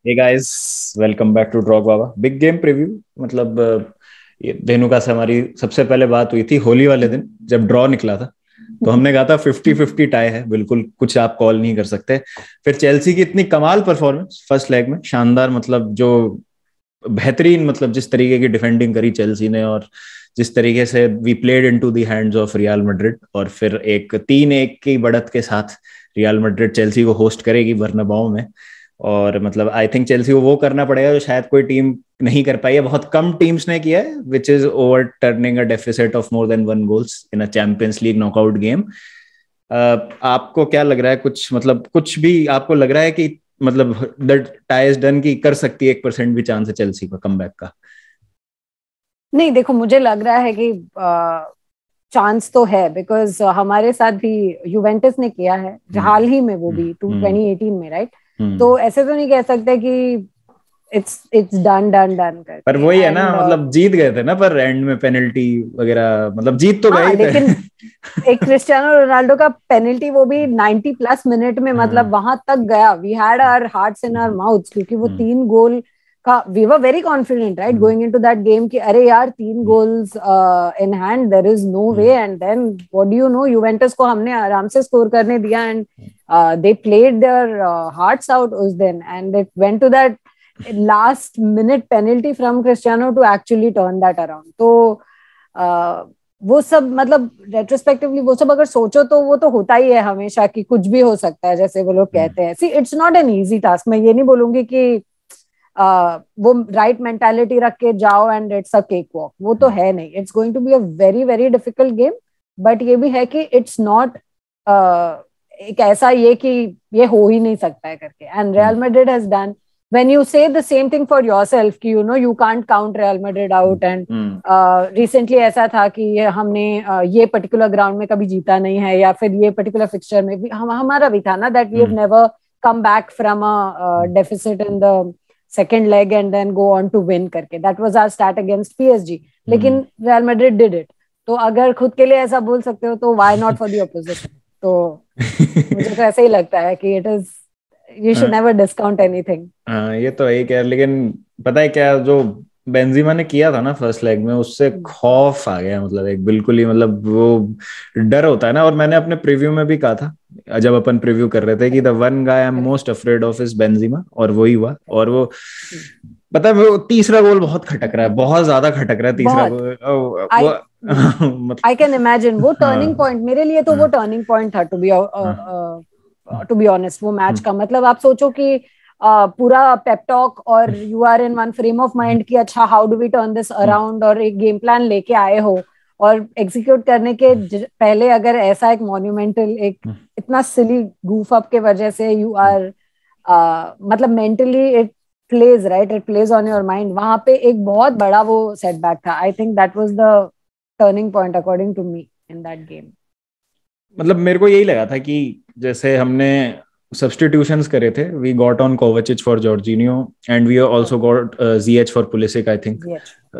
Hey guys, welcome back to ड्रॉग बाबा big game preview. मतलब ये धेनुका से हमारी सबसे पहले बात हुई थी होली वाले दिन जब ड्रॉ निकला था। तो हमने कहा था 50-50 टाई है, बिल्कुल कुछ आप कॉल नहीं कर सकते। फिर चेल्सी की इतनी कमाल परफॉर्मेंस फर्स्ट लेग में, शानदार, मतलब जो बेहतरीन, मतलब जिस तरीके की डिफेंडिंग करी चेल्सी ने और जिस तरीके से we played into the hands of Real Madrid, और फिर एक 3-1 की बढ़त के साथ रियल मैड्रिड चेल्सी को होस्ट करेगी बर्नाबाउ में। और मतलब आई थिंक चेल्सी को वो करना पड़ेगा जो शायद कोई टीम नहीं कर पाई है, बहुत कम टीम्स ने किया है, which is over turning a deficit of more than 1 goals in a champions league knockout game. आपको क्या लग रहा है, कुछ मतलब कुछ भी आपको लग रहा है कि मतलब द टाई इज डन, की कर सकती है 1% भी चांस है चेल्सी का कमबैक का? नहीं, देखो, मुझे लग रहा है कि चांस तो है, बिकॉज हमारे साथ भी यूवेंटस ने किया है हाल ही में, वो भी 2018 में, राइट? तो ऐसे तो नहीं कह सकते कि इट्स डन डन डन करके। पर वही है ना, मतलब जीत गए थे ना, पर एंड में पेनल्टी वगैरह, मतलब जीत तो गए हाँ, ही थे। लेकिन एक क्रिस्टियानो रोनाल्डो का पेनल्टी, वो भी 90+ मिनट में, मतलब वहां तक गया। We had our hearts in our mouths, क्योंकि वो 3 गोल का we were very confident, right, going into that game कि अरे यार 3 goals in hand, there is no way. And then what do you know, Juventus को हमने आराम से स्कोर करने दिया, and they played their hearts out उस दिन, and it went to that last minute penalty from Cristiano to actually turn that around. तो वो सब, मतलब रेट्रोस्पेक्टिवली वो सब अगर सोचो तो वो तो होता ही है हमेशा कि कुछ भी हो सकता है, जैसे वो लोग कहते हैं। See, it's not an easy task. मैं ये नहीं बोलूंगी कि वो राइट मेंटालिटी रख के जाओ and it's a cakewalk, वो तो है नहीं। It's going to be a very very difficult game, but ये भी है कि इट्स नॉट एक ऐसा ये कि ये हो ही नहीं सकता है करके। And real Madrid has done, when you say the same thing for yourself कि you can't count Real Madrid out, and recently ऐसा था कि हमने ये पर्टिकुलर ग्राउंड में कभी जीता नहीं है, या फिर ये पर्टिकुलर फिक्सचर में भी हमारा भी था ना, that we have never come back from a deficit in the second leg and then go on to win करके। that was our stat against PSG, लेकिन Real Madrid did it। तो अगर खुद के लिए ऐसा बोल सकते हो तो why not for the opposition? तो मुझे तो ऐसे ही लगता है कि it is, you should never discount anything। हाँ, ये तो है ही। क्या लेकिन पता है क्या, जो बेंजीमा ने किया था ना फर्स्ट लेग में, उससे खौफ आ गया, मतलब एक बिल्कुल ही, मतलब वो डर होता है ना। और मैंने अपने प्रीव्यू में भी कहा था, जब अपन प्रीव्यू कर रहे थे, कि the one guy I am most afraid of is Benzema, और वही हुआ। और वो पता है, वो तीसरा गोल बहुत खटक रहा है, बहुत ज्यादा खटक रहा है तीसरा गोल वो। मतलब आई कैन इमेजिन वो टर्निंग हाँ, पॉइंट मेरे लिए, तो वो टर्निंग पॉइंट था, टू बी ऑनेस्ट। वो मैच का मतलब आप सोचो कि पूरा पेपटॉक, और you are in one frame of mind कि अच्छा how do we turn this around, और एक गेम प्लान लेके आए हो, और एग्जीक्यूट करने के पहले अगर ऐसा एक मॉन्यूमेंटल, एक इतना सिली गूफ अप के वजह से यू आर मतलब mentally it plays, right, it plays on your mind. वहां पे एक बहुत बड़ा वो सेटबैक था। I think that was the turning point according to me in that game. मतलब मेरे को यही लगा था कि जैसे हमने सब्स्टिट्यूशंस करे थे, we got on Kovacic for Jorginho and we also got GH for Pulisic, I think.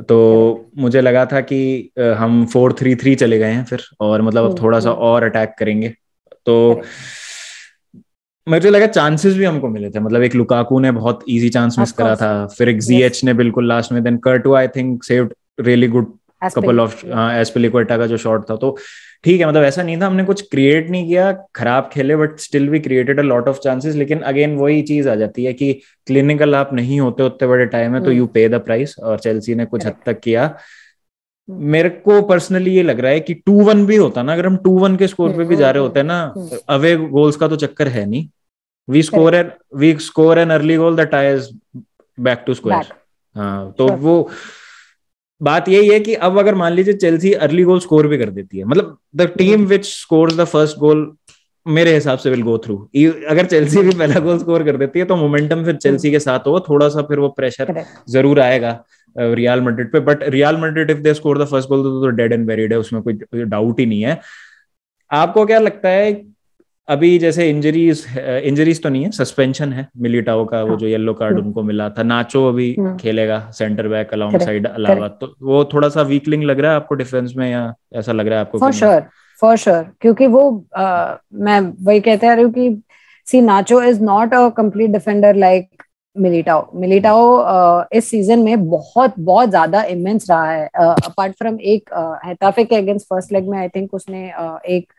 तो मुझे लगा था कि हम 4-3-3 चले गए हैं फिर, और मतलब अब थोड़ा सा और अटैक करेंगे। तो मुझे लगा चांसेस भी हमको मिले थे, मतलब एक लुकाकू ने बहुत इजी चांस मिस करा था, फिर एक जीएच ने बिल्कुल लास्ट में, then Courtois I think saved really good couple of, Azpilicueta का जो शॉट था। तो ठीक है, मतलब ऐसा नहीं था हमने कुछ क्रिएट नहीं किया, खराब खेले, बट स्टिल भी created a lot of chances. लेकिन अगेन वही चीज आ जाती है कि क्लिनिकल आप नहीं होते उतने बड़े टाइम में, तो यू पे द प्राइस, और चेल्सी ने कुछ हद तक किया। मेरे को पर्सनली ये लग रहा है कि 2-1 भी होता ना, अगर हम 2-1 के स्कोर पे भी जा रहे होते हैं ना, अवे गोल्स का तो चक्कर है नहीं, we score an early goal, the tie is back to square. हाँ, तो वो बात यही है कि अब अगर मान लीजिए चेल्सी अर्ली गोल स्कोर भी कर देती है, मतलब the team which scores the first goal मेरे हिसाब से विल गो थ्रू। अगर चेल्सी भी पहला गोल स्कोर कर देती है तो मोमेंटम फिर चेल्सी के साथ होगा थोड़ा सा, फिर वो प्रेशर जरूर आएगा रियल मैड्रिड पे। But real Madrid if they score the first goal तो डेड एंड बेरिड है, उसमें कोई डाउट ही नहीं है। आपको क्या लगता है, अभी जैसे इंजरीज तो नहीं है, सस्पेंशन है मिलिटाओ का, वो जो येलो कार्ड उनको मिला था, नाचो अभी खेलेगा सेंटर बैक अलोंग साइड अलावा, तो वो थोड़ा सा वीकलिंग लग रहा है आपको डिफेंस में, या ऐसा लग रहा है आपको? फॉर श्योर, क्योंकि वो मैं वही कहते आ रही हूँ कि see, Nacho is not a complete defender like Militao इस सीजन में बहुत बहुत ज्यादा इमेंस रहा है. अपार्ट फ्रॉम एक हेटाफे के अगेंस्ट फर्स्ट लेग में आई थिंक उसने एक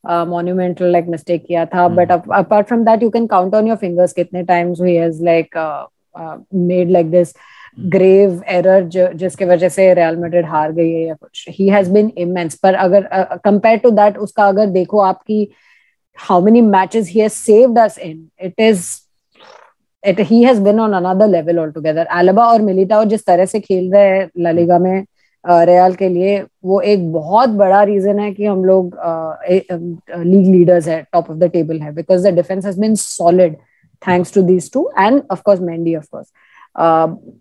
monumental like mistake किया था, but apart from that you can count on your fingers कितने times he has like made like this grave error जिसके वजह से रियल मैड्रिड हार गई है या कुछ. he has been immense. पर अगर compared to that उसका अगर देखो आपकी how many matches he has saved us in, he has been on another level altogether. Alaba और मिलिटाओ जिस तरह से खेल रहे हैं ला लीगा में रियल के लिए, वो एक बहुत बड़ा रीजन है कि हम लोग लीग लीडर्स है, टॉप ऑफ द टेबल है, because the defence has been solid thanks to these two and of course Mendy of course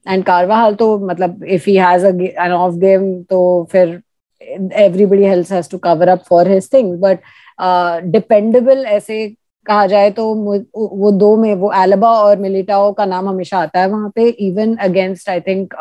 and Carvajal. तो मतलब if he has an off game तो फिर everybody else has to cover up for his things. But dependable ऐसे कहा जाए तो वो दो में वो एल्बा और मिलिटाओ का नाम हमेशा आता है वहां पे, even against I think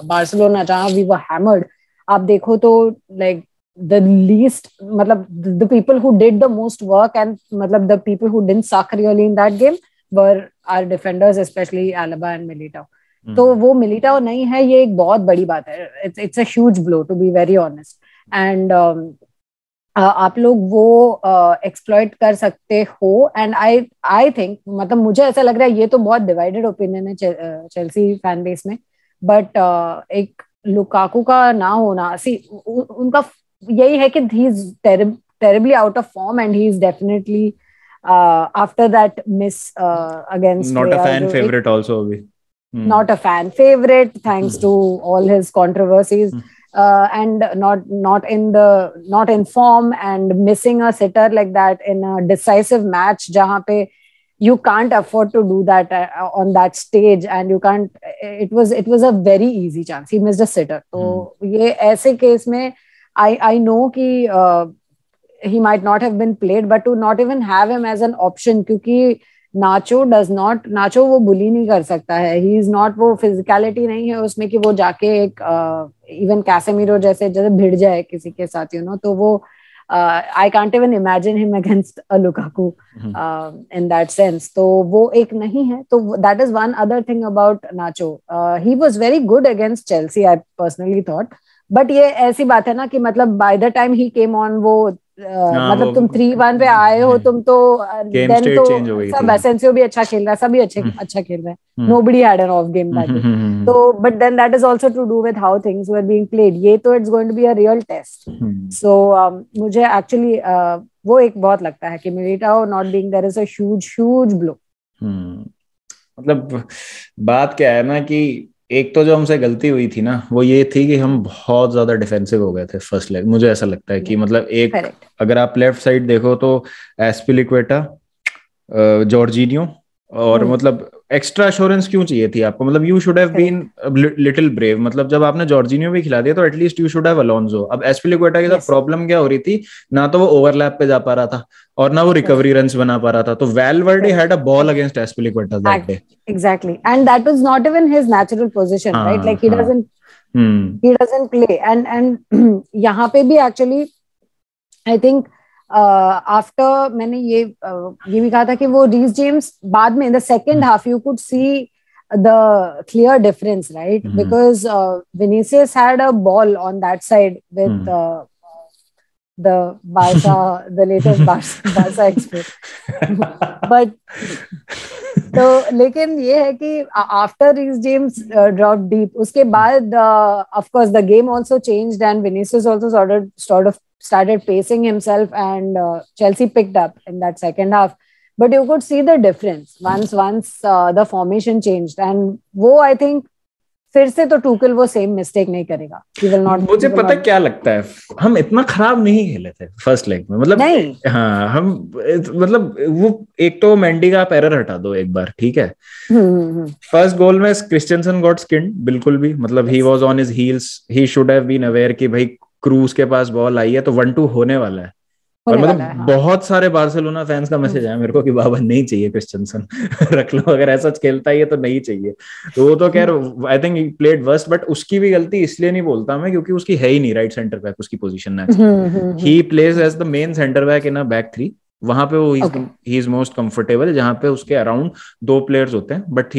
Barcelona जहां वी वर हैमर्ड. आप देखो तो लाइक द लीस्ट मतलब the people who did the most work and मतलब the people who didn't suck really in that game were our defenders, especially Alaba and Militao. तो वो Militão नहीं है, ये एक बहुत बड़ी बात है. It's a huge blow to be very honest. And आप लोग वो एक्सप्लॉइट कर सकते हो. एंड आई थिंक मतलब मुझे ऐसा लग रहा है, ये तो बहुत डिवाइडेड ओपिनियन है चेल्सी फैन बेस में, बट एक लुकाकू का ना होना, सी उनका यही है कि he is terribly out of form and he is definitely after that miss against not a fan favourite also अभी, not a fan favorite thanks to all his controversies. And not in form and missing a sitter like that in a decisive match jahan pe you can't afford to do that on that stage, and you can't, it was a very easy chance, he missed a sitter. So ye aise case mein I know ki he might not have been played, but to not even have him as an option, kyunki नाचो वो बुली नहीं कर सकता है. He is not, वो physicality नहीं है उसमें कि वो जाके एक इवन कैसेमीरो जैसे भिड़ जाए किसी के साथ, यू नो. तो वो I can't even imagine him against a Lukaku in that sense. तो वो एक नहीं है. तो that is one other thing about nacho. He was very good against Chelsea I personally thought. But ये ऐसी बात है ना कि मतलब by the time he came on वो मतलब तुम 3-1 पे आए हो तुम तो देन तो सब एसेंसियो भी अच्छा खेल रहा है, सभी अच्छा खेल रहे हैं. Nobody had an off game that day. तो but then that is also to do with how things were being played. ये तो it's going to be a real test. So मुझे एक्चुअली वो एक बहुत लगता है कि Militao not being there is a huge blow. मतलब बात क्या है ना कि एक तो जो हमसे गलती हुई थी ना वो ये थी कि हम बहुत ज्यादा डिफेंसिव हो गए थे फर्स्ट लेग. मुझे ऐसा लगता है कि मतलब एक अगर आप लेफ्ट साइड देखो तो एस्पिलिक्वेटा, जॉर्जिनियो और मतलब एक्स्ट्रा एश्योरेंस क्यों चाहिए थी आपको? मतलब you should have been little brave. मतलब जब आपने जॉर्जिनियो भी खिला दिया तो at least you should have Alonso. अब एस्पिलिक्वेटा के साथ प्रॉब्लम क्या हो रही थी, ना तो वो ओवरलैप पे जा पा रहा था और ना वो रिकवरी रन्स बना पा रहा था. तो Valverde had a ball against Azpilicueta that day. Exactly, and that was not even his natural position, right? Like he doesn't play. and यहाँ पे भी एक्चुअली आई थिंक आफ्टर मैंने ये भी कहा था कि वो रीस जेम्स बाद में in the second half you could C the clear difference, right? Because Vinicius had a ball on that side with the Barca, the latest Barca expert. But तो लेकिन ये है कि after Reece James dropped deep, उसके बाद of course the game also changed and Vinicius also sort of started pacing himself and Chelsea picked up in that second half. But you could see the difference once the formation changed, and वो I think फिर से तो Tuchel वो same mistake नहीं करेगा. मुझे पता क्या लगता है, हम इतना खराब नहीं खेले थे फर्स्ट लेग में. मतलब नहीं, हाँ हम मतलब वो एक तो मेंडी का आप एरर हटा दो एक बार, ठीक है. फर्स्ट गोल में क्रिस्टियनसन गॉट स्किन्ड बिल्कुल भी. मतलब he was on his heels. He should have been aware कि भाई क्रूज के पास बॉल आई है तो 1-2 होने वाला है. और मतलब बहुत सारे बार्सिलोना फैंस का मैसेज आया मेरे को कि बाबा नहीं चाहिए क्रिस्टियनसन, रख लो, अगर ऐसा खेलता है तो नहीं चाहिए. तो वो तो खैर I think he played worst, but उसकी भी गलती इसलिए नहीं बोलता मैं क्योंकि उसकी है ही नहीं राइट सेंटर बैक उसकी पोजीशन है. He plays as the main centre back in a back three वहां पे वो ही इज मोस्ट कंफर्टेबल, जहां पे उसके अराउंड 2 प्लेयर्स होते हैं। बट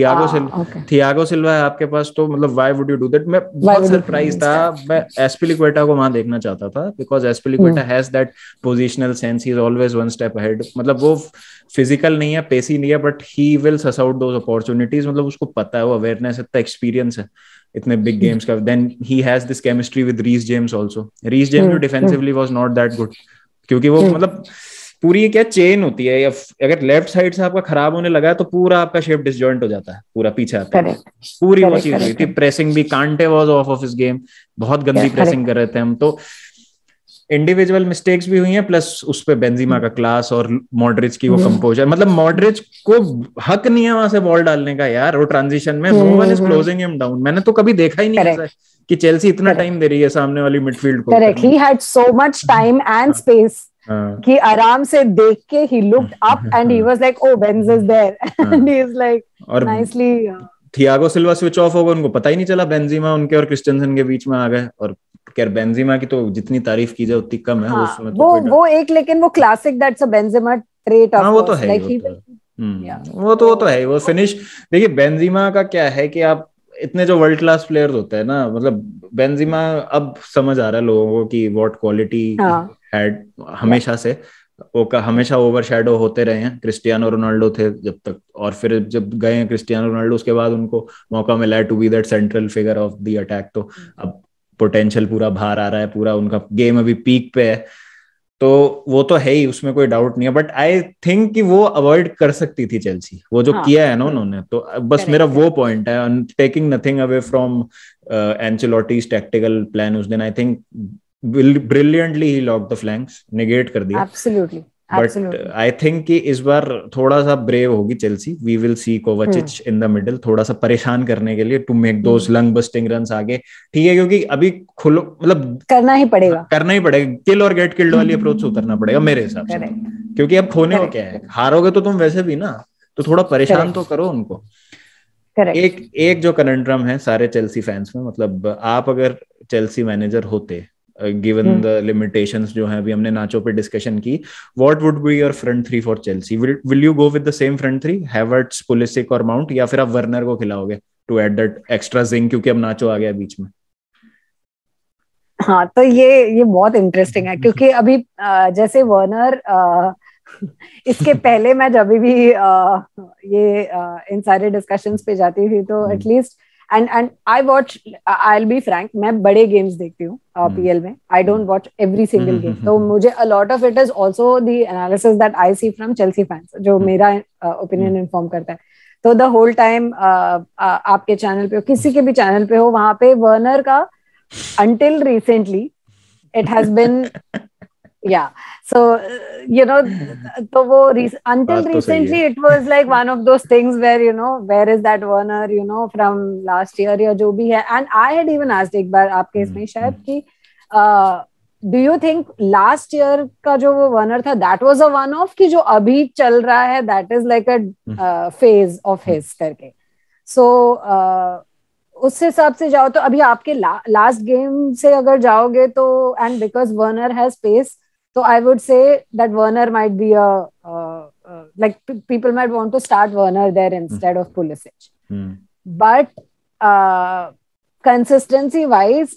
थियागो सिल्वा है आपके पास, तो मतलब why would you do that? मैं बहुत सरप्राइज था, मैं एस्पिलिक्वेटा को वहां देखना चाहता था, because Azpilicueta has that positional sense, he is always one step ahead. मतलब वो फिजिकल नहीं है, पेसी नहीं है, but he will suss out those opportunities. मतलब उसको पता है, वो अवेयरनेस, इतना एक्सपीरियंस है इतने बिग गेम्स का। Then he has this chemistry with Reece James also. Reece James defensively was not that good, क्योंकि वो मतलब पूरी क्या चेन होती है, या अगर लेफ्ट साइड से आपका खराब होने लगा है तो पूरा आपका शेप डिसजॉइंट हो जाता है पूरा पीछे आते हैं। पूरी वो चीज हुई थी। प्रेसिंग भी, कांटे was of of his game, बहुत गंदी प्रेसिंग कर रहे थे हम। तो इंडिविजुअल मिस्टेक्स भी हुई हैं, प्लस उस पे बेंजीमा का क्लास और मॉड्रिच की वो कंपोजर। मतलब मॉड्रिच को हक नहीं है वहां से बॉल डालने का यार, वो ट्रांजिशन में no one is closing him down. मैंने तो कभी देखा ही नहीं ऐसा कि चेल्सी इतना टाइम दे रही है सामने वाली मिडफील्ड को। Correct, he had so much time and space कि आराम से देख के he looked up and he was like, oh, Benz is there and he is like nicely Thiago Silva switch off हो गए, उनको पता ही नहीं चला, बेंजीमा उनके और क्रिस्टियनसन के बीच में आ गए। और खैर बेंजीमा की तो जितनी तारीफ की जाए उतनी कम है। हाँ, उसमें तो वो एक, लेकिन वो classic that's a Benzema trait of, वो तो है, वो तो है। वो फिनिश देखिए, बेंजीमा का क्या है कि आप इतने जो वर्ल्ड क्लास प्लेयर्स होते हैं ना, मतलब बेंजीमा अब समझ आ रहा है लोगों को कि व्हाट क्वालिटी हैड हमेशा से। वो का हमेशा ओवरशैडो होते रहे हैं, क्रिस्टियानो रोनाल्डो थे जब तक, और फिर जब गए हैं क्रिस्टियानो रोनाल्डो उसके बाद उनको मौका मिला है to be that central figure of the attack. तो अब पोटेंशियल पूरा बाहर आ रहा है, पूरा उनका गेम अभी पीक पे है, तो वो तो है ही, उसमें कोई डाउट नहीं है। बट आई थिंक कि वो अवॉइड कर सकती थी चेल्सी, वो जो किया है ना उन्होंने। तो बस मेरा वो पॉइंट है, taking nothing away from Ancelotti's tactical plan उस दिन। I think brilliantly he locked the flanks, negate कर दिया। एब्सोल्युटली। बट आई थिंक कि इस बार थोड़ा सा ब्रेव होगी Chelsea. We will see Kovacic in the middle, थोड़ा सा परेशान करने के लिए, to make those lung busting runs आगे। ठीक है, क्योंकि अभी खुलो, मतलब करना ही पड़ेगा, किल और गेट किल्ड वाली अप्रोच से उतरना पड़ेगा मेरे हिसाब से। क्योंकि अब खोने को क्या है, हारोगे तो तुम वैसे भी ना, तो थोड़ा परेशान तो करो उनको। एक जो कनेंड्रम है सारे चेल्सी फैंस में, मतलब आप अगर चेल्सी मैनेजर होते, गिवन द लिमिटेशंस जो हैं, अभी हमने नाचो पे डिस्कशन की, what would be your front three for Chelsea? Will you go with the same front three, Havertz, Pulisic और माउंट, या फिर आप वर्नर को खिलाओगे टू ऐड दैट एक्स्ट्रा जिंग, क्योंकि अब नाचो आ गया बीच में? हाँ, तो ये बहुत इंटरेस्टिंग है, क्योंकि अभी जैसे वर्नर इसके पहले मैं जब भी ये इन सारे डिस्कशंस पे जाती थी, तो at least and I watch, I'll be frank, मैं बड़े गेम्स देखती हूँ PL में. I don't watch every single game. तो मुझे a lot of it is also the analysis that I see from Chelsea fans, जो मेरा opinion inform करता है. तो the whole time आपके चैनल पे हो, किसी के भी चैनल पे हो, वहां पे वर्नर का until recently it has been yeah, so you know, so wo until recently it was like one of those things where, you know, where is that Werner, you know, from last year या जो भी है. And I had even asked एक बार आपके इसमें शायद कि do you think last year का जो वो Werner था, that was a one off, कि जो अभी चल रहा है that is like a phase of his करके. So उस हिसाब से जाओ तो अभी आपके लास्ट गेम से अगर जाओगे तो, and because Werner has pace, so I would say that Werner might be like people might want to start Werner there instead of Pulisic. But consistency wise,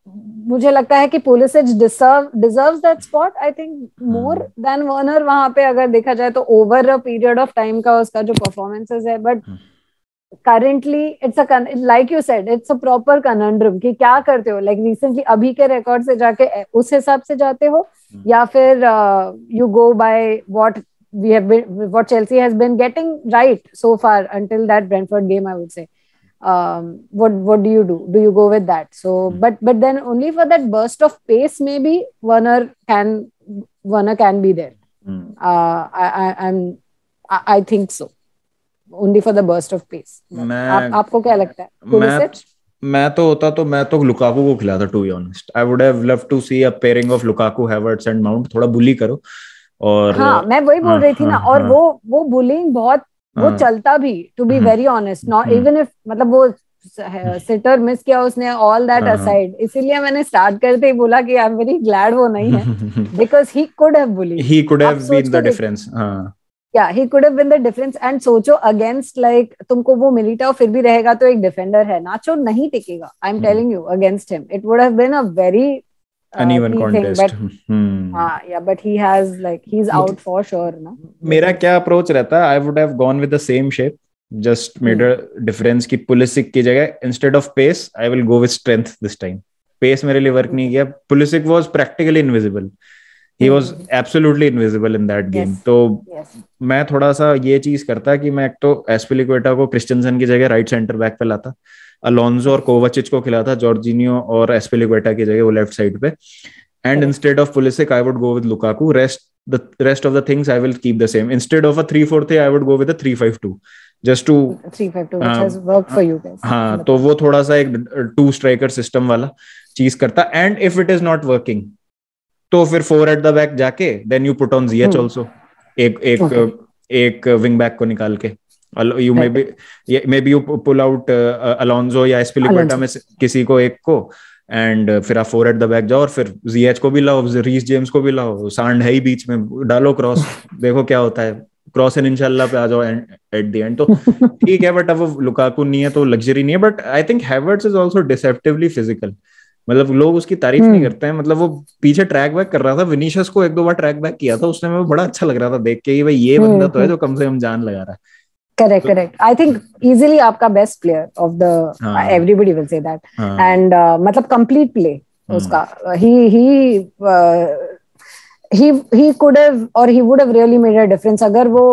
मुझे लगता है कि Pulisic deserves that spot, I think, more than Werner वहां पे अगर देखा जाए तो, over a period of time का उसका जो performances है. But currently it's a, like you said, it's a proper conundrum कि क्या करते हो, like recently अभी के record से जाके उस हिसाब से जाते हो, या फिर you go by what we have been, what Chelsea has been getting right so far until that Brentford game, I would say. What do you do? Do you go with that? So but then only for that burst of pace, maybe Werner can be there. I think so. Only for the burst of pace. आपको क्या लगता है? Pulisic? मैं तो Lukaku को खिलाता, to be honest. I would have loved to see a pairing of Lukaku, Havertz and Mount. थोड़ा बुली करो. और हाँ, मैं वही बोल रही थी ना. और वो बुलिंग बहुत वो चलता भी, to be very honest. Not even if, मतलब वो सिटर मिस किया उसने, ऑल दैट असाइड, इसीलिए मैंने स्टार्ट करते ही बोला कि आई एम वेरी ग्लैड वो नहीं है, because he could have bullied, he could have been the difference. Yeah he could have been the difference. And सोचो अगेंस्ट लाइक तुमको वो मिलिटाओ फिर भी रहेगा तो एक डिफेंडर है, नाचो नहीं टिकेगा, I am telling you, against him it would have been a very uneven contest, but he has like he's out for sure na. मेरा क्या अप्रोच रहता है, I would have gone with the same shape, just made a difference कि Pulisic की जगह instead of pace I will go with strength this time. pace मेरे लिए work नहीं किया, Pulisic was practically invisible, he was absolutely invisible in that game. तो मैं थोड़ा सा ये चीज करता कि मैं एक तो एस्पिलिक्वेटा को क्रिस्टियनसन की जगह राइट सेंटर बैक पे लाता, अलोंजो और कोवाचिच को खिलाता जॉर्जिनियो और एस्पिलिक्वेटा की जगह वो लेफ्ट साइड पे, and instead of Pulisic I would go with Lukaku, rest of the things I will keep the same. Instead of a 3-4-3 I would go with a 3-5-2 just to 3-5-2 which has worked for you guys. हाँ, तो वो थोड़ा सा एक 2 striker system वाला चीज करता, and if it is not working तो फिर 4 at the back जाके then you put on ZH also, एक विंग बैक को निकाल के you maybe you pull out Alonso या एस्पिलिक्वेटा में किसी को एक को, एंड फिर आप 4 at the back जाओ और फिर ZH को भी लाओ, रीस जेम्स को भी लाओ, सांड है ही बीच में, डालो क्रॉस, देखो क्या होता है, क्रॉस एंड इंशाल्लाह पे आ जाओ एट द एंड। तो ठीक है, बट अब वो लुकाकू नहीं है तो लग्जरी नहीं है, but I think Havertz is also deceptively physical, मतलब लोग उसकी तारीफ नहीं करते हैं, मतलब वो पीछे ट्रैक बैक कर रहा था, विनीशियस को 1-2 बार ट्रैक बैक किया था उसने, में बड़ा अच्छा लग रहा था देख के कि भाई ये बंदा तो है जो कम से कम जान लगा रहा है। करेक्ट आई थिंक इजीली आपका best player of the, everybody will say that, and मतलब कंप्लीट प्ले उसका, he could have or he would have really made a difference अगर वो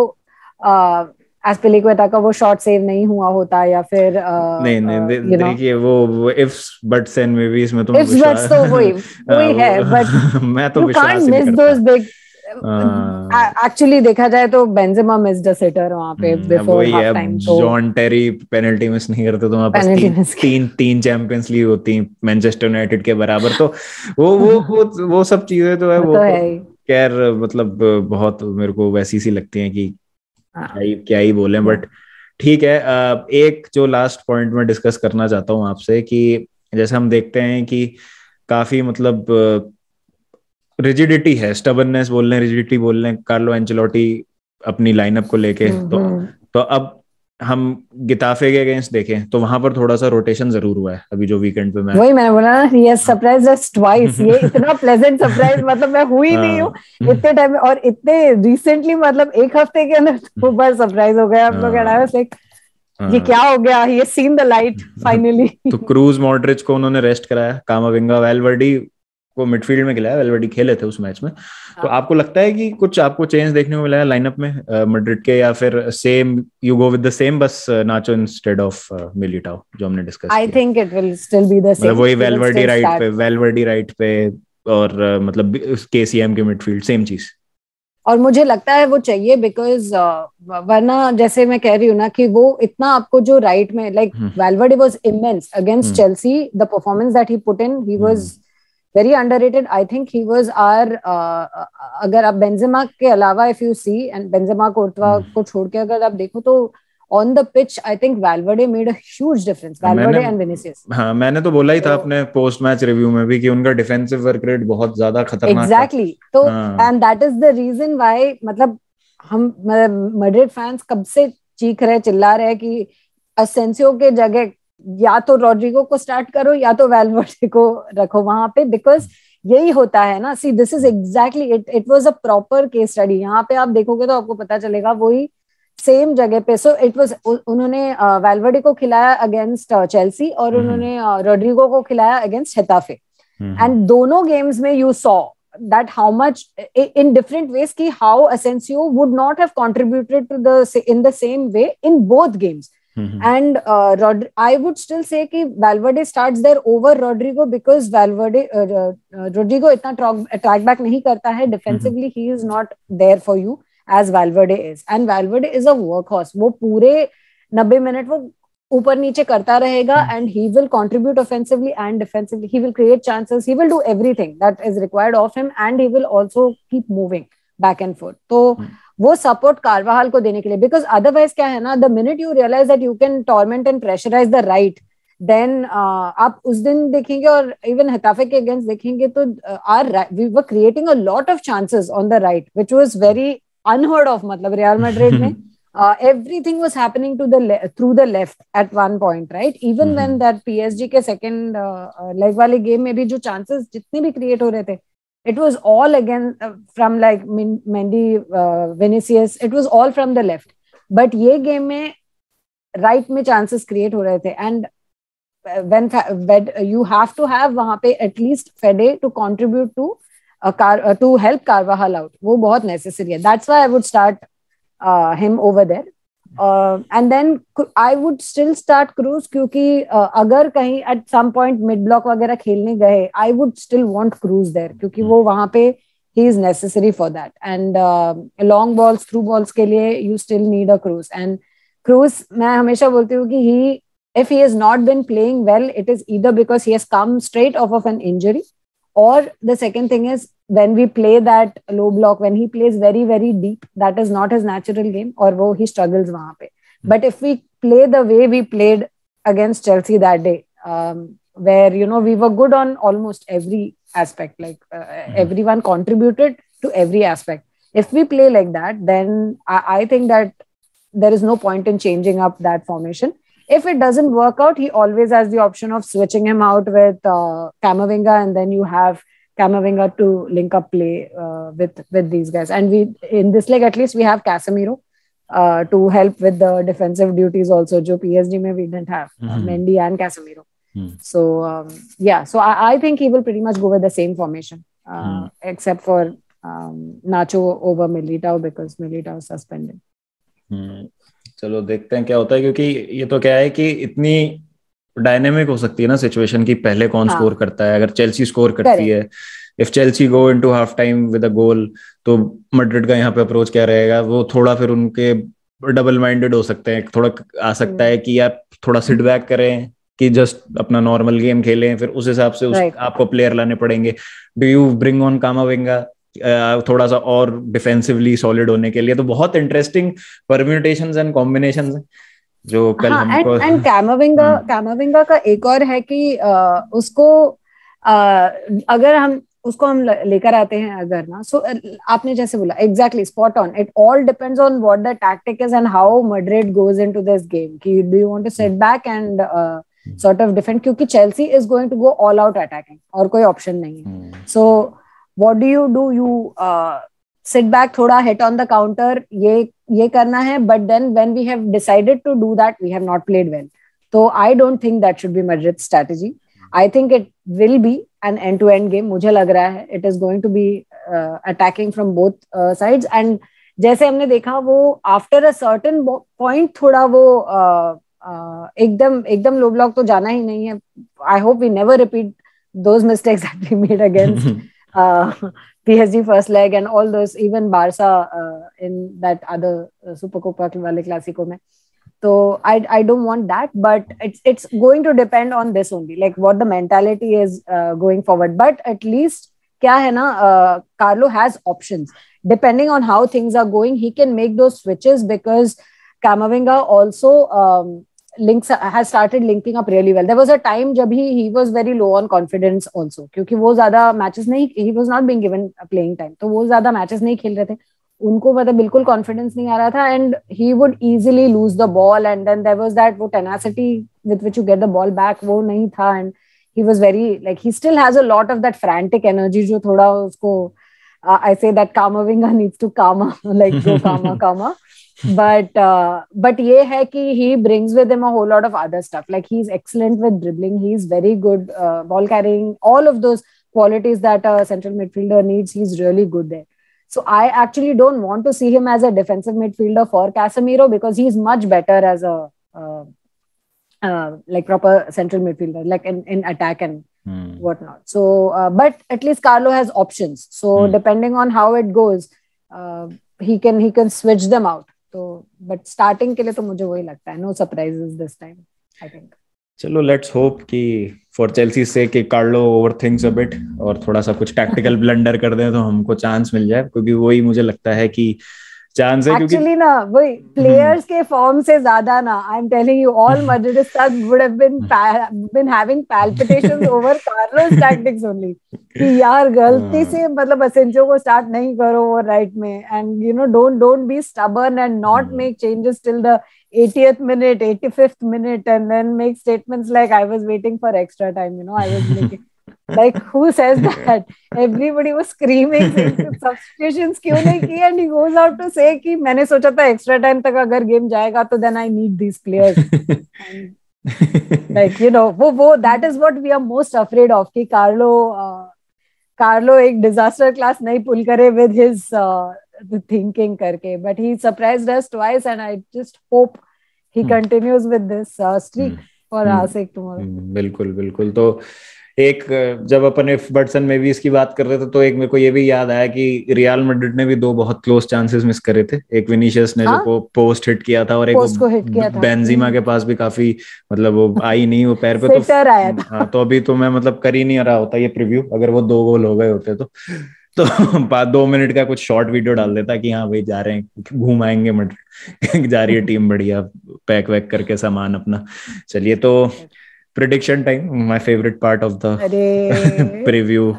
एस्पिलिक्वेटा का वो शॉट सेव नहीं हुआ होता, या फिर नहीं देखिए वो इफ्स बट्स एंड मेबी इसमें तो इफ्स बट्स तो वही है, बट मैं तो विश्वास नहीं करता those big एक्चुअली देखा जाए तो बेंजेमा मिस्ड अ सिटर वहां पे बिफोर हाफ टाइम, तो जॉन टेरी पेनल्टी मिस नहीं करते तो हमारे पास तीन चैंपियंस लीग होती मैनचेस्टर यूनाइटेड के बराबर, तो वो सब चीजें तो है, वो खैर मतलब बहुत मेरे को वैसी सी लगती हैं कि क्या ही बोले, बट ठीक है। एक जो लास्ट पॉइंट में डिस्कस करना चाहता हूँ आपसे कि जैसे हम देखते हैं कि काफी मतलब रिजिडिटी है, स्टबर्ननेस बोल रहे हैं, रिजिडिटी बोल रहे हैं कार्लो एंचेलोटी अपनी लाइनअप को लेके, तो अब हम गिताफे के अगेंस्ट देखें तो वहां पर थोड़ा सा रोटेशन जरूर हुआ है अभी जो वीकेंड पे, मैं वही मैंने बोला ना, ये सरप्राइज अस ट्वाइस, ये इतना प्लेजेंट सरप्राइज मतलब मैं हुई नहीं हूँ इतने टाइम और इतने रिसेंटली, मतलब एक हफ्ते के अंदर दो बार सरप्राइज हो गया हम लोग, लाइक ये क्या हो गया, ये सीन द लाइट फाइनली। तो क्रूज मॉड्रिच को उन्होंने रेस्ट कराया, कामाविंगा वेलवर्डी को मिडफील्ड में खिलाया, वेलवर्डी खेले थे उस मैच में, तो आपको लगता है कि कुछ आपको चेंज देखने को मिला है लाइनअप में मैड्रिड के, या फिर same you go with the same बस नाचो इंस्टेड ऑफ मिलिटाओ जो हमने डिस्कस किया? I think it will still be the same, वही वेलवर्डी राइट पे और मतलब केसीएम के मिडफील्ड सेम चीज, और मुझे लगता है वो चाहिए बिकॉज वरना जैसे मैं कह रही हूँ ना कि वो इतना आपको जो राइट में like Valverde was immense against Chelsea, the performance that he put in, he was very underrated. I think he was our अगर आप बेंजेमा के अलावा if you see and Benzema कोर्तवा को छोड़ के अगर आप देखो तो on the pitch I think Valverde made a huge difference, Valverde and Vinicius. हाँ, मैंने तो बोला ही था अपने पोस्ट मैच रिव्यू में भी कि उनका डिफेंसिव वर्क रेट बहुत ज्यादा खतरनाक exactly था। तो and that is the reason why मतलब हम मैड्रिड फैंस कब से चीख रहे चिल्ला रहे कि असेंसियो के जगह या तो रॉड्रिगो को स्टार्ट करो या तो वेलवर्डे को रखो वहां पे, बिकॉज यही होता है ना, see this is exactly it was a proper case study, यहाँ पे आप देखोगे तो आपको पता चलेगा वही सेम जगह पे। सो इट वाज, उन्होंने वेलवर्डे को खिलाया अगेंस्ट चेल्सी और उन्होंने रॉड्रिगो को खिलाया अगेंस्ट हेताफे, एंड दोनों गेम्स में you saw that how much in different ways ki how Asensio would not have contributed to the in the same way in both games. And I would still say कि Valverde starts there over Rodrigo because Valverde Rodrigo इतना track back नहीं करता है defensively, he is not there for you as Valverde is, and Valverde is a workhorse, वो पूरे 90 minute वो ऊपर नीचे करता रहेगा and he will contribute offensively and defensively, he will create chances, he will do everything that is required of him and he will also keep moving back and forth. तो वो support कार्वाहाल को देने के लिए, बिकॉज अदरवाइज क्या है ना, the minute you realise that you can torment and pressurise the right then आप उस दिन देखेंगे और इवन हेटाफे के अगेंस्ट देखेंगे तो we were creating a lot of chances on the right which was very unheard of. मतलब रियल मैड्रिड में everything was happening to through the left at one point, right? Even when that PSG के second leg वाले game में भी जो chances जितने भी create हो रहे थे, it was all again from like Mendy, Vinicius, it was all from the left. But ये game में right में chances create हो रहे थे, and when you have to have वहाँ पे at least Fede to contribute to to help Carvajal out. वो बहुत necessary है. That's why I would start him over there. And then I would still start Cruz क्योंकि अगर कहीं at some point mid block वगैरह खेलने गए, I would still want Cruz there क्योंकि वो वहाँ पे he is necessary for that. And long balls, through balls के लिए you still need a Cruz. And Cruz मैं हमेशा बोलती हूँ कि if he has not been playing well, it is either because he has come straight off of an injury, or the second thing is when we play that low block, when he plays very, very deep, that is not his natural game, or wo he struggles wahan pe. But if we play the way we played against Chelsea that day, where, you know, we were good on almost every aspect, like everyone contributed to every aspect. If we play like that, then I think that there is no point in changing up that formation. If it doesn't work out, he always has the option of switching him out with Camavinga, and then you have Camavinga to link up play with these guys. And we, in this leg at least, we have Casemiro to help with the defensive duties also. Jo PSG mein we didn't have Mendy and Casemiro. So yeah, so I think he will pretty much go with the same formation, except for Nacho over Militao because Militao is suspended. चलो देखते हैं क्या होता है, क्योंकि ये तो क्या है कि इतनी डायनेमिक हो सकती है ना सिचुएशन की पहले कौन स्कोर करता है. अगर चेल्सी स्कोर करती है, if Chelsea go into half time with a goal, तो मैड्रिड का यहाँ पे अप्रोच क्या रहेगा. वो थोड़ा फिर उनके डबल माइंडेड हो सकते हैं. थोड़ा आ सकता है कि यार थोड़ा सिट बैक करें कि जस्ट अपना नॉर्मल गेम खेलें, फिर उस हिसाब से आपको प्लेयर लाने पड़ेंगे. डू यू ब्रिंग ऑन कामाविंगा थोड़ा सा और डिफेंसिवली सॉलिड होने के लिए? तो बहुत इंटरेस्टिंग परम्यूटेशंस एंड कॉम्बिनेशंस हैं जो कल हमको. एंड कामाविंगा का एक और है कि उसको अगर हम लेकर आते हैं अगर ना, सो आपने जैसे बोला exactly spot on. It all depends on what the tactic is and how Madrid goes into this game कि do you want to set back and sort of defend, क्योंकि Chelsea is going to go all out attacking और कोई option नहीं है. सो what do? You sit back, thoda hit on the counter, ye karna hai, but then when we have decided to do that, we have not played well. So I don't think that should be Madrid's strategy. I think it will be an end-to-end game. मुझे लग रहा है it is going to be attacking from both sides. And जैसे हमने देखा वो after a certain point थोड़ा वो एकदम low block तो जाना ही नहीं है. I hope we never repeat those mistakes that we made against PSG first leg and all those, even Barca in that other Super Copa wale Clasico mein. So I don't want that, but it's going to depend on this only, like what the mentality is going forward. But at least kya hai na, Carlo has options depending on how things are going. He can make those switches because Camavinga also has started linking up really well. There was a time jab he was very low on confidence also, क्योंकि वो ज़्यादा matches नहीं, he was not being given playing time, तो वो ज़्यादा matches नहीं खेल रहे थे. उनको मतलब बिल्कुल confidence नहीं आ रहा था, and he would easily lose the ball, and then there was that वो tenacity with which you get the ball back वो नहीं था, and he was very like, he still has a lot of that frantic energy जो थोड़ा उसको I say that Camavinga needs to calm, like go calma. But ये है कि he brings with him a whole lot of other stuff. Like he's excellent with dribbling. He's very good ball carrying. All of those qualities that a central midfielder needs, he's really good there. So I actually don't want to see him as a defensive midfielder for Casemiro because he's much better as a like proper central midfielder, like in attack and whatnot. So, but at least Carlo has options. So depending on how it goes, he can switch them out. तो but starting के लिए तो मुझे वही लगता है, no surprises this time I think. चलो let's hope कि फॉर चेल्सी से कि कार्लो ओवरथिंक्स अ बिट और थोड़ा सा कुछ टैक्टिकल ब्लंडर कर दें तो हमको चांस मिल जाए, क्योंकि वही मुझे लगता है कि चांस है, क्योंकि एक्चुअली ना वही प्लेयर्स के फॉर्म से ज्यादा ना, आई am telling you, all Madridistas would have been having palpitations over Carlos tactics only, कि यार गलती से मतलब असेंसियो को स्टार्ट नहीं करो वो राइट में, and you know don't be stubborn and not make changes till the 80th minute, 85th minute, and then make statements like I was waiting for extra time, you know, I was making like who says that? Everybody was screaming saying substitutions क्यों नहीं की, and he goes out to say कि मैंने सोचा था extra time तक अगर game जाएगा तो then I need these players. Like you know वो that is what we are most afraid of, कि कार्लो एक डिजास्टर क्लास नहीं पुल करे with his thinking करके, but he surprised us twice and I just hope he continues with this streak for our sake tomorrow. बिल्कुल बिल्कुल। तो एक जब अपन इफ बटसन में भी इसकी बात कर रहे थे तो एक मेरे को ये भी याद आया कि रियल मैड्रिड ने भी दो बहुत क्लोज चांसेस मिस करे थे। एक विनीशियस ने जो पोस्ट हिट किया था और एक बेंजीमा के पास भी काफी मतलब वो आई नहीं वो पैर पे, तो हाँ तो अभी तो मैं मतलब कर ही नहीं रहा होता ये प्रीव्यू अगर वो 2 गोल हो गए होते तो 2 मिनट का कुछ शॉर्ट वीडियो डाल देता कि हाँ भाई जा रहे हैं घूम आएंगे मैड्रिड जा रही है टीम बढ़िया पैक वैक करके सामान अपना। चलिए तो prediction time, my favourite part of the preview.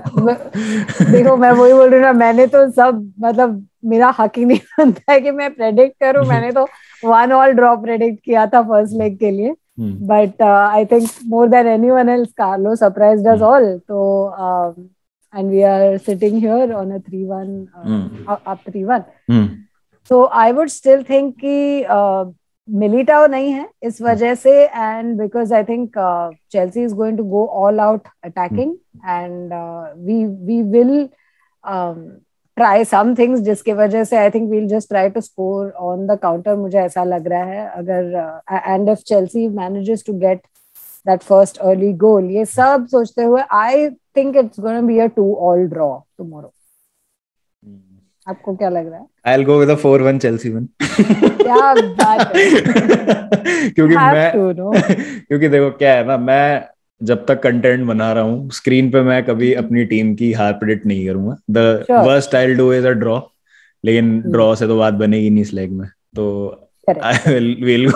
देखो मैं वही बोल रही हूँ ना, मैंने तो सब मतलब मेरा हक ही नहीं बनता है कि मैं प्रेडिक्ट करूं। मैंने तो 1-1 ड्रॉ प्रेडिक्ट किया था फर्स्ट लेग के लिए, but I think more than anyone else Carlo surprised us all. तो and we are sitting here on a 3-1 up 3-1. So I would still think कि मिलिटाओ नहीं है इस वजह से, and because I think Chelsea is going to go all out attacking and we will try some things जिसके वजह से I think we'll just try to score on the counter, मुझे ऐसा लग रहा है। अगर and if Chelsea manages to get that first early goal, ये सब सोचते हुए I think it's going to be a 2-2 draw tomorrow. आपको क्या लग रहा है? I'll go with a 4-1 Chelsea win. क्या बात है? क्योंकि देखो क्या है ना, मैं जब तक कंटेंट बना रहा हूँ स्क्रीन पे मैं कभी अपनी टीम की हार प्रेडिक्ट नहीं करूंगा। The worst I'll do is a draw, लेकिन ड्रॉ से तो बात बनेगी नहीं इस लेग में, तो I'll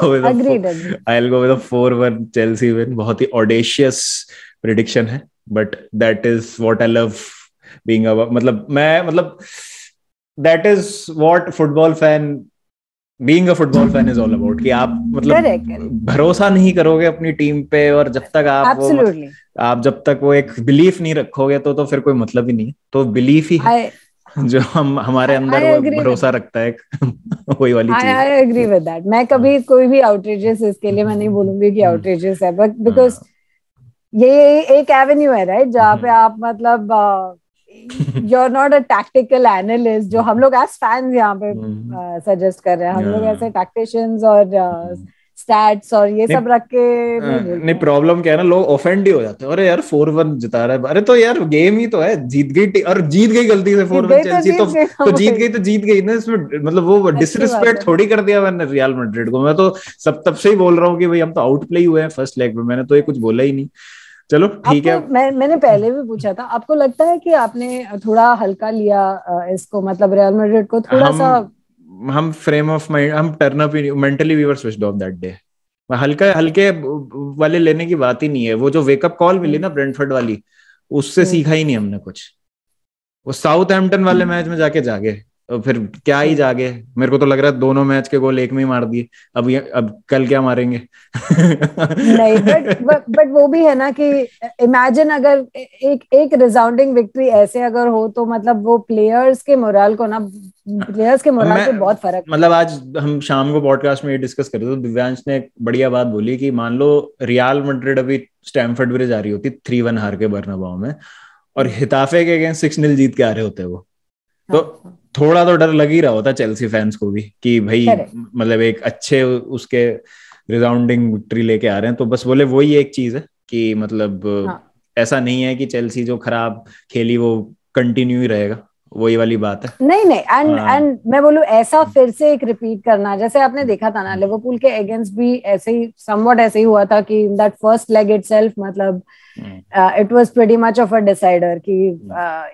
go with a 4-1 Chelsea win। बहुत ही audacious prediction है, but that is what I love being a मतलब that is what being a football fan is all about, कि आप मतलब भरोसा नहीं करोगे अपनी टीम पे, और जब तक आप जब तक वो एक बिलीफ नहीं रखोगे तो फिर कोई मतलब ही नहीं। तो बिलीफ ही है जो हमारे अंदर भरोसा रखता है वही वाली चीज। I agree with that. मैं कभी कोई भी outrageous इसके लिए मैं नहीं बोलूंगी कि outrageous है, but because ये एक एवेन्यू है राइट जहाँ पे आप मतलब you're not a tactical analyst जो हम लोग as fans यहाँ पे सजेस्ट कर रहे हैं। हम लोग ऐसे tacticians और स्टैट्स और ये सब रख के नहीं। प्रॉब्लम क्या है ना, लोग ऑफेंड ही हो जाते हैं। अरे यार 4-1 जिता रहा है, अरे तो यार गेम ही तो है, जीत गई गलती से 4-1 चेल्सी, तो जीत गई ना। इसमें मतलब वो डिसरिस्पेक्ट थोड़ी कर दिया मैंने रियल मैड्रिड को। मैं तो तब से ही बोल रहा हूँ कि भाई हम तो आउट प्ले ही हुए हैं फर्स्ट लेग में, मैंने तो ये कुछ बोला ही नहीं। चलो ठीक है। मैंने पहले भी पूछा था, आपको लगता है कि आपने थोड़ा हल्का लिया इसको, मतलब रियल मैड्रिड को थोड़ा सा? हम फ्रेम ऑफ माइंड, हम turn up mentally we were switched off that day. हल्के वाले लेने की बात ही नहीं है। वो जो वेकअप कॉल मिली ना ब्रेंटफोर्ड वाली, उससे सीखा ही नहीं हमने कुछ। वो साउथहैम्पटन वाले मैच में जाके जागे, और फिर क्या ही जागे। मेरे को तो लग रहा है दोनों मैच के गोल एक में ही मार दिए। अब कल क्या मारेंगे? नहीं, बट वो भी है ना कि इमेजिन अगर एक रिसाउंडिंग विक्ट्री ऐसे अगर हो तो मतलब वो प्लेयर्स के मोरल पे बहुत फर्क। मतलब आज हम शाम को पॉडकास्ट में ये डिस्कस कर रहे थे, तो दिव्यांश ने एक बढ़िया बात बोली कि मान लो रियल मैड्रिड अभी स्टैमफोर्ड ब्रिज आ रही होती 3-1 हार के बर्नाबाउ में, और हिताफे के अगेंस्ट 6-0 जीत के आ रहे होते वो, तो थोड़ा तो डर लग ही रहा होता चेल्सी फैंस को भी कि भाई मतलब एक अच्छे उसके रिसाउंडिंग विक्ट्री लेके आ रहे हैं। तो बस बोले वही एक चीज है कि मतलब ऐसा नहीं है कि चेल्सी जो खराब खेली वो कंटिन्यू ही रहेगा। वही वाली बात है। नहीं नहीं, एंड मैं बोलूं ऐसा फिर से एक रिपीट करना, जैसे आपने देखा था ना लिवरपूल के अगेंस्ट भी ऐसे ही समवट ऐसे ही हुआ था कि दैट फर्स्ट लेग इटसेल्फ मतलब it was pretty much of a decider कि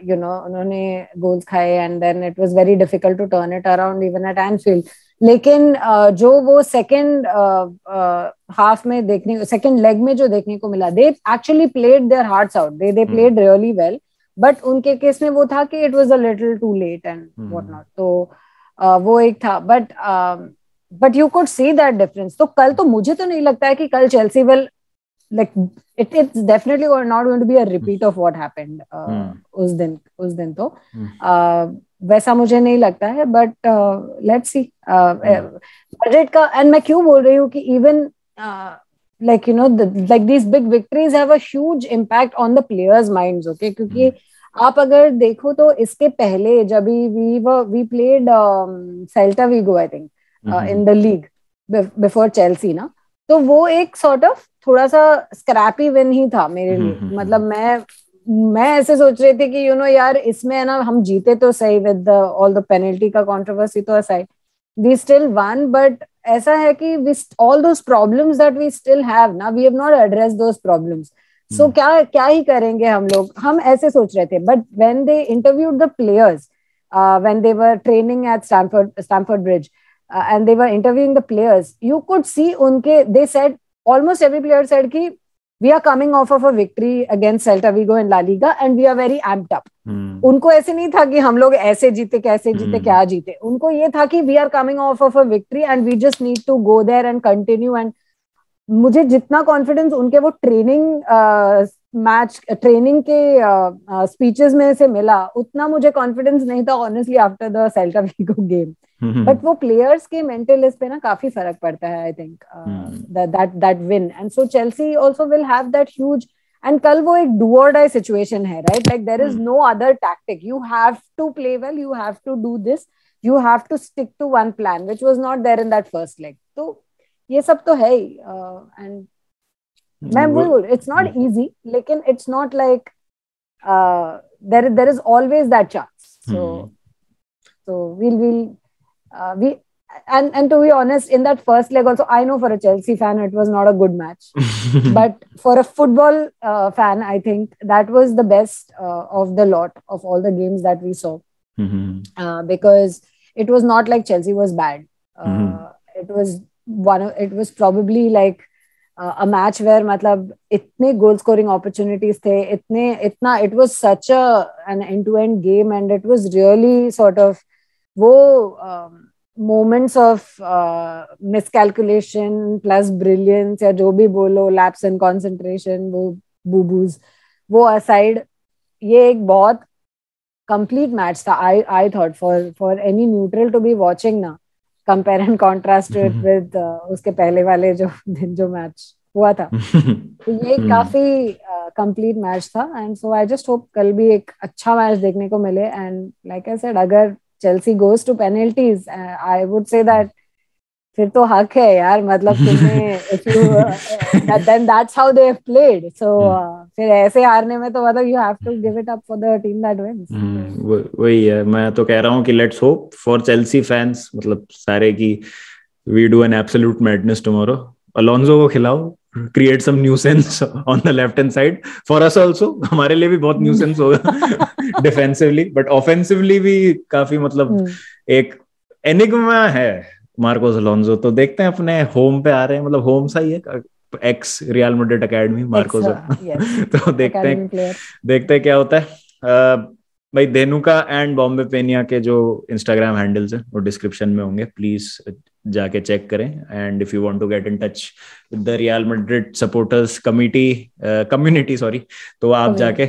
यू नो उन्होंने गोल्स खाए and then it was very difficult to turn it around even at Anfield. लेकिन जो वो सेकंड हाफ में देखने, सेकंड लेग में जो देखने को मिला, they actually played their hearts out, they played really well, but उनके केस में वो था कि it was a little too late and what not. तो वो एक था, but you could see that difference. तो कल तो मुझे तो नहीं लगता है कि कल Chelsea will like it's definitely not going to be a repeat of what happened उस दिन तो वैसा मुझे नहीं लगता है, बट लेट्स सी बजट का। एंड मैं क्यों बोल रही हूँ कि even like you know like these big victories have a huge impact on the players minds, okay? क्योंकि आप अगर देखो तो इसके पहले जब we played Celta Vigo I think in the league before Chelsea ना, तो वो एक sort of थोड़ा सा स्क्रैपी विन ही था मेरे लिए। मतलब मैं ऐसे सोच रही थी कि यार इसमें है ना हम जीते तो सही विद ऑल द पेनल्टी का कंट्रोवर्सी तो aside, we still won, but ऐसा है कि all those problems that we still have ना, we have not address those problems. So क्या ही करेंगे हम लोग, हम ऐसे सोच रहे थे। But when they interviewed the players, when they were training at Stamford bridge and they were interviewing the players, you could see they said almost every player said ki we are coming off of a victory against Celta Vigo in La Liga and we are very amped up. उनको ऐसे नहीं था कि हम लोग ऐसे जीते कैसे जीते क्या जीते, उनको ये था कि we are coming off of a victory and we just need to go there and continue. and मुझे जितना कॉन्फिडेंस उनके वो ट्रेनिंग के स्पीचेस में से मिला, उतना मुझे कॉन्फिडेंस नहीं था honestly after the Celta Vigo game. But वो प्लेयर्स के मेंटलिस्ट पे ना काफी फर्क पड़ता है I think, that win. And so Chelsea also will have that huge, and कल वो एक डू और डाई सिचुएशन है, right? Like there is no other tactic, you have to play well, you have to do this, you have to stick to one plan which was not there in that first leg. तो ये सब तो है ही, and मैं बोल it's not easy, लेकिन it's not like there is always that chance. So we and to be honest, in that first leg also, I know for a Chelsea fan it was not a good match, but for a football fan I think that was the best of the lot of all the games that we saw, because it was not like Chelsea was bad. It was probably like a match where मतलब इतने goal scoring opportunities थे, इतना it was such an end-to-end game, and it was really sort of वो moments of miscalculation plus brilliance या जो भी बोलो, lapse in concentration, वो boo-boos वो aside, ये एक बहुत complete match था। I thought for any neutral to be watching ना, compare and contrast it with उसके पहले वाले जो match हुआ था, तो ये काफी complete match था। and so I just hope कल भी एक अच्छा match देखने को मिले, and like I said, अगर Chelsea goes to penalties, I would say that फिर तो हक है यार, मतलब तुमने then that's how they have played, so फिर ऐसे हारने में तो मतलब you have to give it up for the team that wins। वही है, मैं तो कह रहा हूँ कि let's hope for Chelsea fans, मतलब सारे की we do an absolute madness tomorrow, Alonso को खिलाओ, create some nuisance on the left hand side for us also, हमारे लिए भी बहुत nuisance होगा defensively, but offensively भी काफी मतलब एक enigma है मार्कोस अलोंसो। तो देखते हैं, अपने होम पे आ रहे हैं, मतलब होम सा ही है, x real Madrid academy Marcos तो देखते हैं क्या होता है। भाई धेनुका एंड बॉम्बे पेनिया के जो इंस्टाग्राम हैंडल्स हैं वो डिस्क्रिप्शन में होंगे, प्लीज जाके चेक करें। And if you want to get in touch with the Real Madrid supporters community तो आप जाके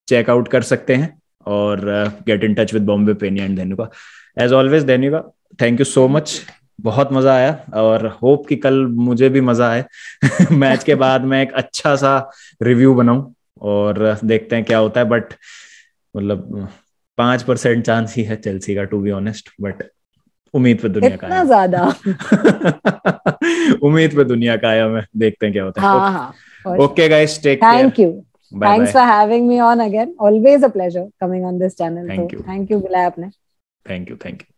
चेकआउट कर सकते हैं और get in touch with Bombay Pena and Dhenuka. As always Dhenuka, thank you so much, बहुत मजा आया, और होप कि कल मुझे भी मजा आए मैच के बाद मैं एक अच्छा सा रिव्यू बनाऊं, और देखते हैं क्या होता है। बट मतलब 5% चांस ही है चेल्सी का, टू बी ऑनेस्ट, बट उम्मीद पे दुनिया का इतना ज्यादा उम्मीद पे दुनिया का आया मैं, देखते हैं क्या होता है। हाँ, okay guys, take care, thank you, Thanks for having me on again. Always a pleasure coming on this channel. Thank you. Thank you बुलाया आपने. Thank you.